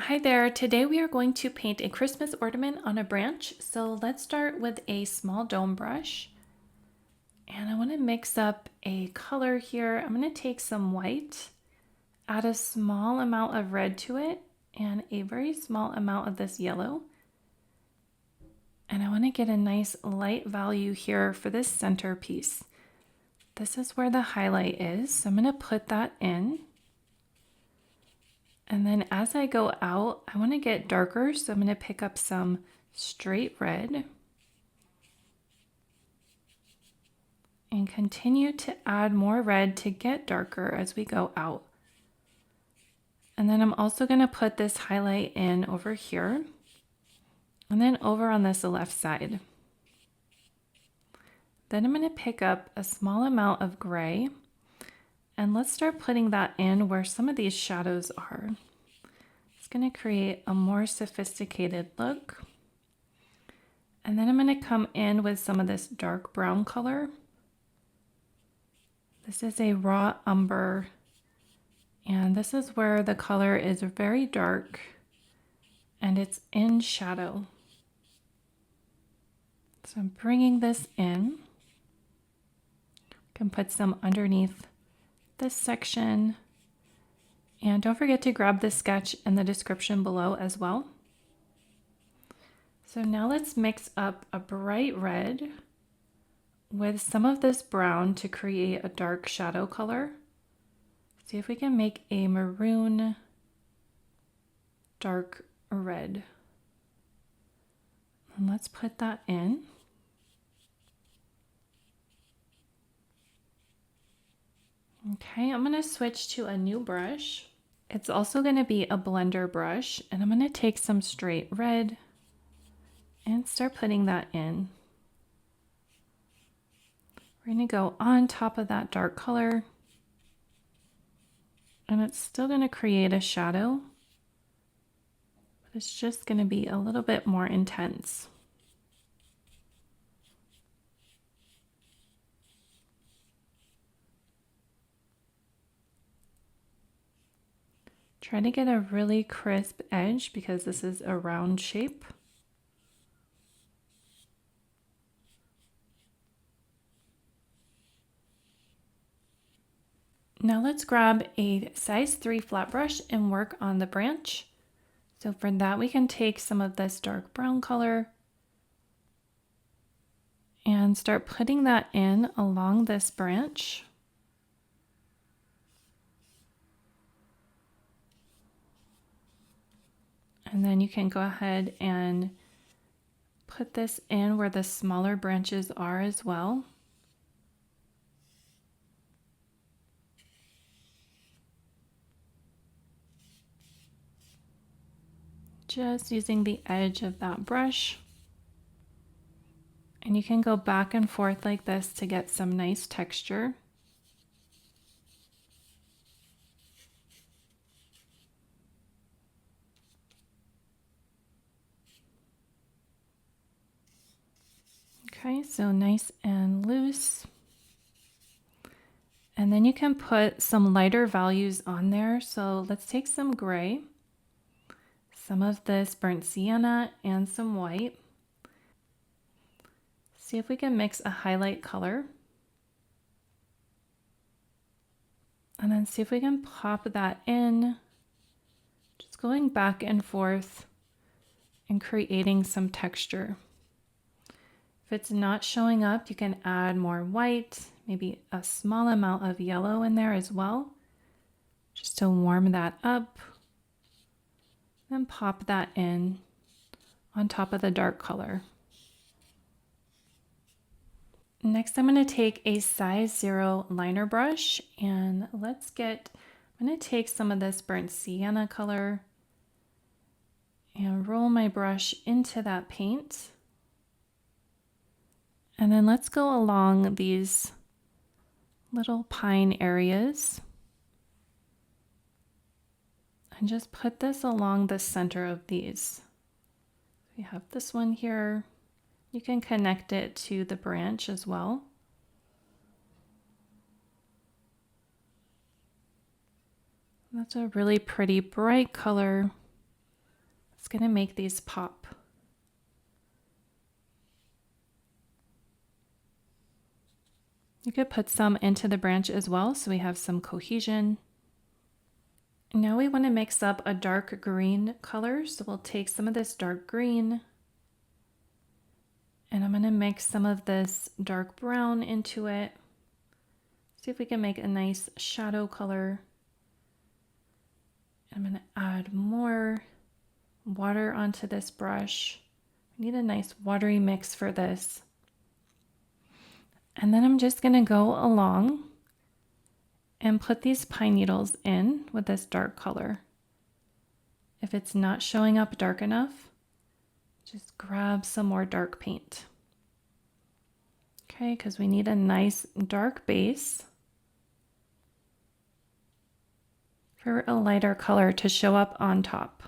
Hi there, today we are going to paint a Christmas ornament on a branch. So let's start with a small dome brush. And I want to mix up a color here. I'm going to take some white, add a small amount of red to it, and a very small amount of this yellow. And I want to get a nice light value here for this center piece. This is where the highlight is, so I'm going to put that in. And then as I go out, I want to get darker, so I'm going to pick up some straight red and continue to add more red to get darker as we go out. And then I'm also going to put this highlight in over here and then over on this left side. Then I'm going to pick up a small amount of gray and let's start putting that in where some of these shadows are. It's going to create a more sophisticated look. And then I'm going to come in with some of this dark brown color. This is a raw umber, and this is where the color is very dark and it's in shadow. So I'm bringing this in. Can put some underneath this section. And don't forget to grab the sketch in the description below as well. So now let's mix up a bright red with some of this brown to create a dark shadow color. See if we can make a maroon dark red. And let's put that in. Okay, I'm going to switch to a new brush. It's also going to be a blender brush, and I'm going to take some straight red and start putting that in. We're going to go on top of that dark color, and it's still going to create a shadow, but it's just going to be a little bit more intense. Try to get a really crisp edge because this is a round shape. Now let's grab a size 3 flat brush and work on the branch. So for that we can take some of this dark brown color and start putting that in along this branch. And then you can go ahead and put this in where the smaller branches are as well. Just using the edge of that brush. And you can go back and forth like this to get some nice texture. Okay, so nice and loose. And then you can put some lighter values on there. So let's take some gray, some of this burnt sienna, and some white. See if we can mix a highlight color. And then see if we can pop that in. Just going back and forth and creating some texture. If it's not showing up, you can add more white, maybe a small amount of yellow in there as well, just to warm that up. Then pop that in on top of the dark color. Next, I'm going to take a size 0 liner brush and I'm going to take some of this burnt sienna color and roll my brush into that paint. And then let's go along these little pine areas and just put this along the center of these. We have this one here. You can connect it to the branch as well. That's a really pretty bright color. It's going to make these pop. You could put some into the branch as well so we have some cohesion. Now we want to mix up a dark green color, so we'll take some of this dark green and I'm going to mix some of this dark brown into it. See if we can make a nice shadow color. I'm going to add more water onto this brush. I need a nice watery mix for this. And then I'm just going to go along and put these pine needles in with this dark color. If it's not showing up dark enough, just grab some more dark paint. Okay, because we need a nice dark base for a lighter color to show up on top.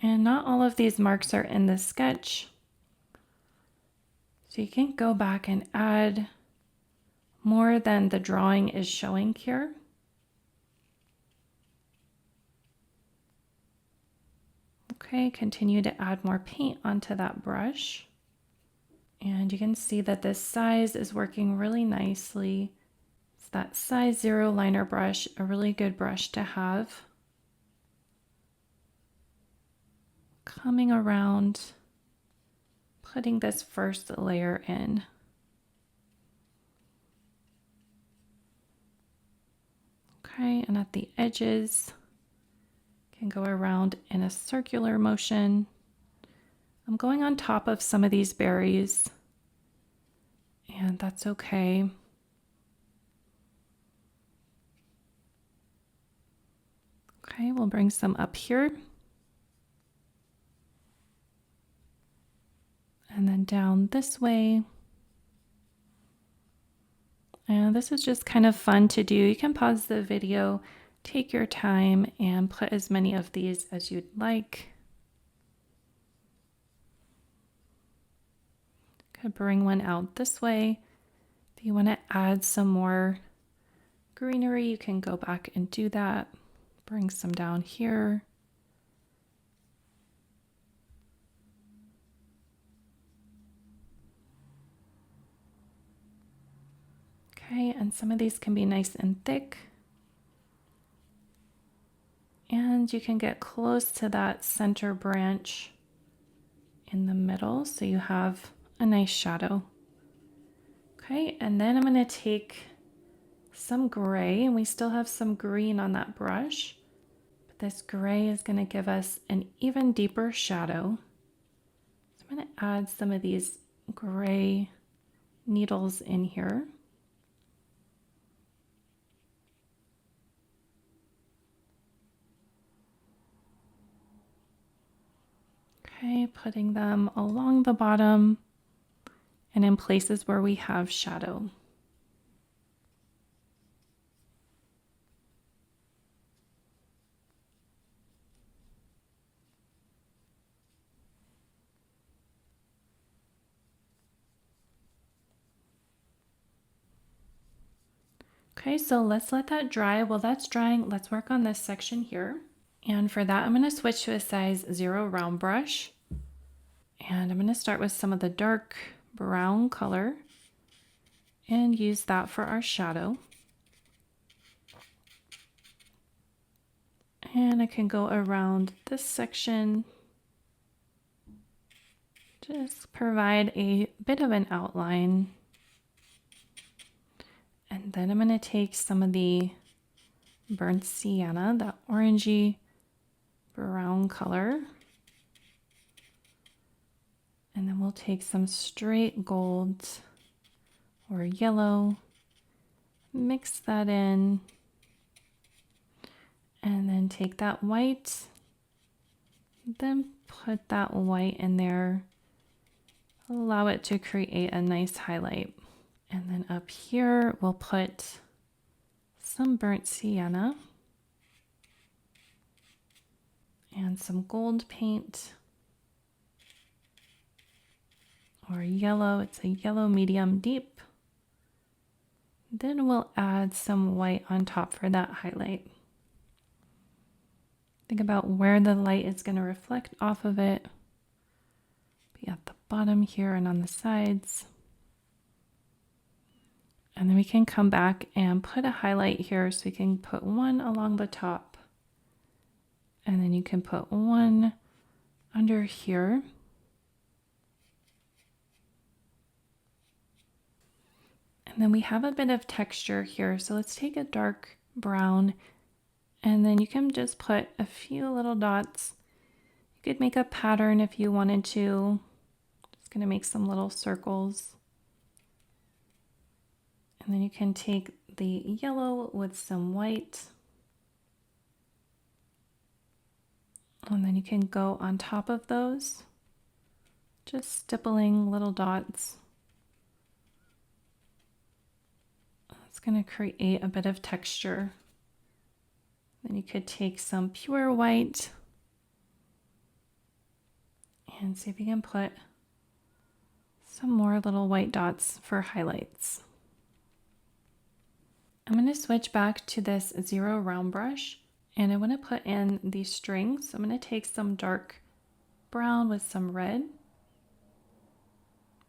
And not all of these marks are in the sketch. So you can go back and add more than the drawing is showing here. Okay, continue to add more paint onto that brush. And you can see that this size is working really nicely. It's that size 0 liner brush, a really good brush to have. Coming around, putting this first layer in. Okay, and at the edges, can go around in a circular motion. I'm going on top of some of these berries, and that's okay. Okay, we'll bring some up here. And then down this way. And this is just kind of fun to do. You can pause the video, take your time, and put as many of these as you'd like. Could bring one out this way. If you want to add some more greenery, you can go back and do that. Bring some down here. Okay, and some of these can be nice and thick. And you can get close to that center branch in the middle so you have a nice shadow. Okay, and then I'm going to take some gray, and we still have some green on that brush, but this gray is going to give us an even deeper shadow. So I'm going to add some of these gray needles in here. Okay, putting them along the bottom and in places where we have shadow. Okay, so let's let that dry. While that's drying, let's work on this section here. And for that, I'm going to switch to a size 0 round brush. And I'm going to start with some of the dark brown color and use that for our shadow. And I can go around this section. Just provide a bit of an outline. And then I'm going to take some of the burnt sienna, that orangey brown color. And then we'll take some straight gold or yellow, mix that in, and then take that white, then put that white in there, allow it to create a nice highlight. And then up here, we'll put some burnt sienna and some gold paint or yellow. It's a yellow medium deep. Then we'll add some white on top for that highlight. Think about where the light is going to reflect off of it. Be at the bottom here and on the sides. And then we can come back and put a highlight here, so we can put one along the top. And then you can put one under here. And then we have a bit of texture here, so let's take a dark brown, and then you can just put a few little dots. You could make a pattern if you wanted to. Just going to make some little circles. And then you can take the yellow with some white. And then you can go on top of those, just stippling little dots. It's going to create a bit of texture. Then you could take some pure white and see if you can put some more little white dots for highlights. I'm going to switch back to this 0 round brush, and I want to put in these strings. So I'm going to take some dark brown with some red.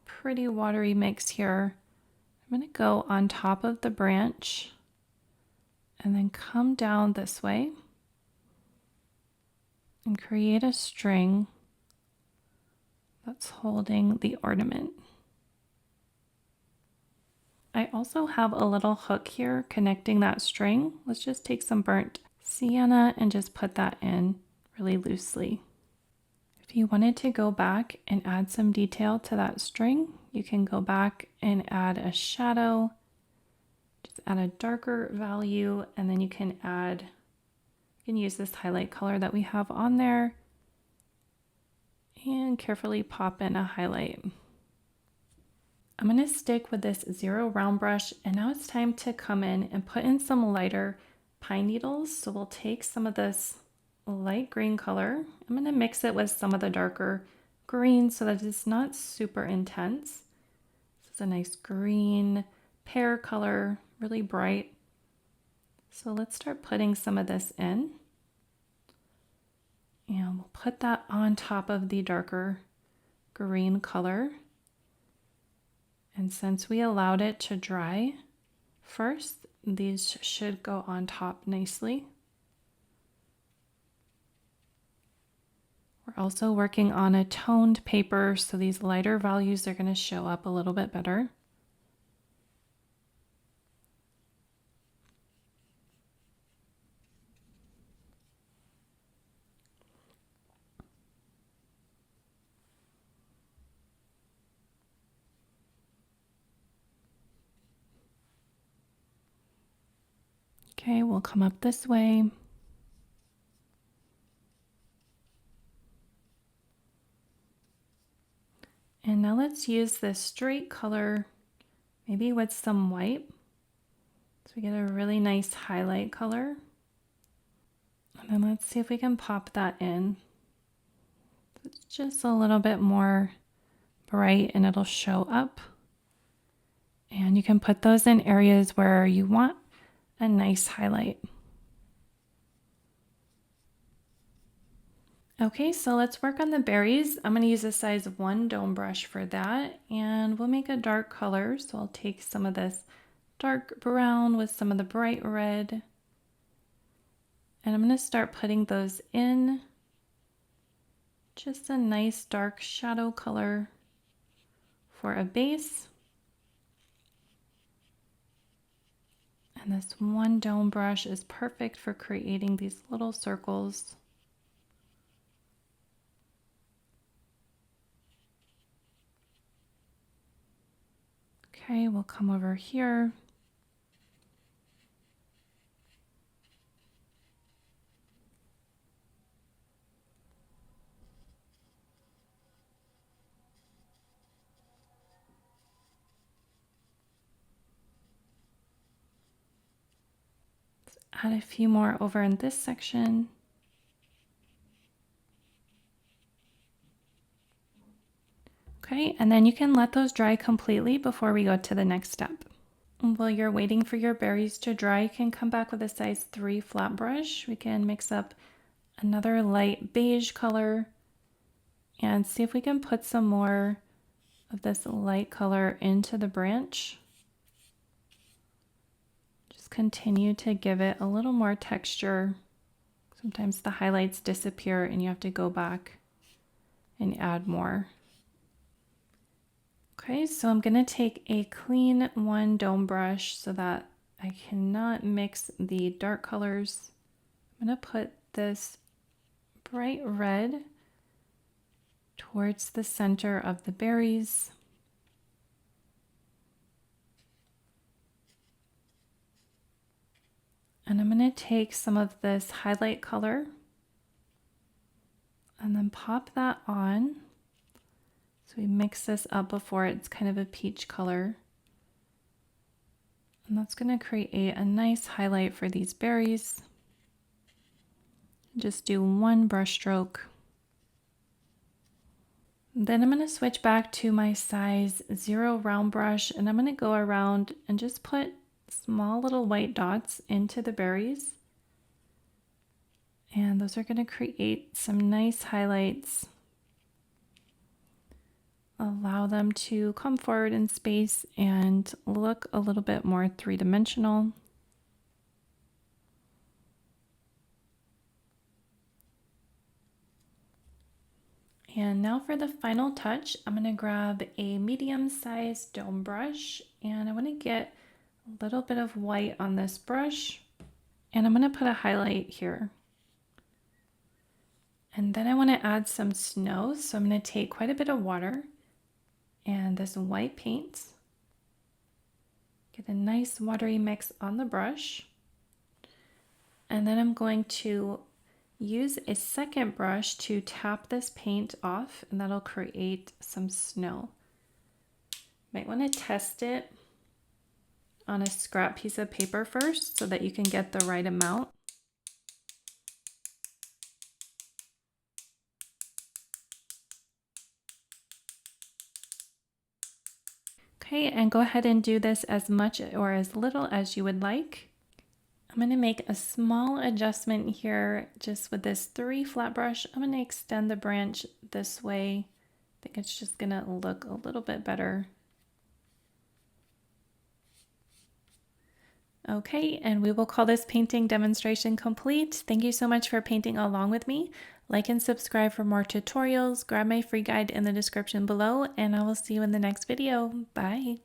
Pretty watery mix here. I'm going to go on top of the branch and then come down this way and create a string that's holding the ornament. I also have a little hook here connecting that string. Let's just take some burnt sienna and just put that in really loosely. If you wanted to go back and add some detail to that string, you can go back and add a shadow, just add a darker value, and then you can use this highlight color that we have on there and carefully pop in a highlight. I'm going to stick with this 0 round brush, and now it's time to come in and put in some lighter pine needles. So we'll take some of this light green color. I'm going to mix it with some of the darker green so that it's not super intense. This is a nice green pear color, really bright. So let's start putting some of this in. And we'll put that on top of the darker green color. And since we allowed it to dry first, these should go on top nicely. We're also working on a toned paper, so these lighter values are going to show up a little bit better. Okay, we'll come up this way. And now let's use this straight color, maybe with some white. So we get a really nice highlight color. And then let's see if we can pop that in. It's just a little bit more bright and it'll show up. And you can put those in areas where you want a nice highlight. Okay, so let's work on the berries. I'm going to use a size 1 dome brush for that, and we'll make a dark color. So I'll take some of this dark brown with some of the bright red, and I'm going to start putting those in. Just a nice dark shadow color for a base. And this 1 dome brush is perfect for creating these little circles. Okay, we'll come over here. Let's add a few more over in this section. Okay, and then you can let those dry completely before we go to the next step. And while you're waiting for your berries to dry, you can come back with a size 3 flat brush. We can mix up another light beige color, and see if we can put some more of this light color into the branch. Just continue to give it a little more texture. Sometimes the highlights disappear and you have to go back and add more. Okay, so I'm going to take a clean one dome brush so that I cannot mix the dark colors. I'm going to put this bright red towards the center of the berries. And I'm going to take some of this highlight color and then pop that on. So we mix this up before it's kind of a peach color. And that's going to create a nice highlight for these berries. Just do one brush stroke. Then I'm going to switch back to my size 0 round brush, and I'm going to go around and just put small little white dots into the berries. And those are going to create some nice highlights. Allow them to come forward in space and look a little bit more three-dimensional. And now for the final touch, I'm going to grab a medium-sized dome brush, and I want to get a little bit of white on this brush, and I'm going to put a highlight here. And then I want to add some snow, so I'm going to take quite a bit of water and this white paint. Get a nice watery mix on the brush. And then I'm going to use a second brush to tap this paint off, and that'll create some snow. Might want to test it on a scrap piece of paper first so that you can get the right amount. Okay, and go ahead and do this as much or as little as you would like. I'm going to make a small adjustment here just with this 3 flat brush. I'm going to extend the branch this way. I think it's just going to look a little bit better. Okay, and we will call this painting demonstration complete. Thank you so much for painting along with me. Like and subscribe for more tutorials. Grab my free guide in the description below, and I will see you in the next video. Bye.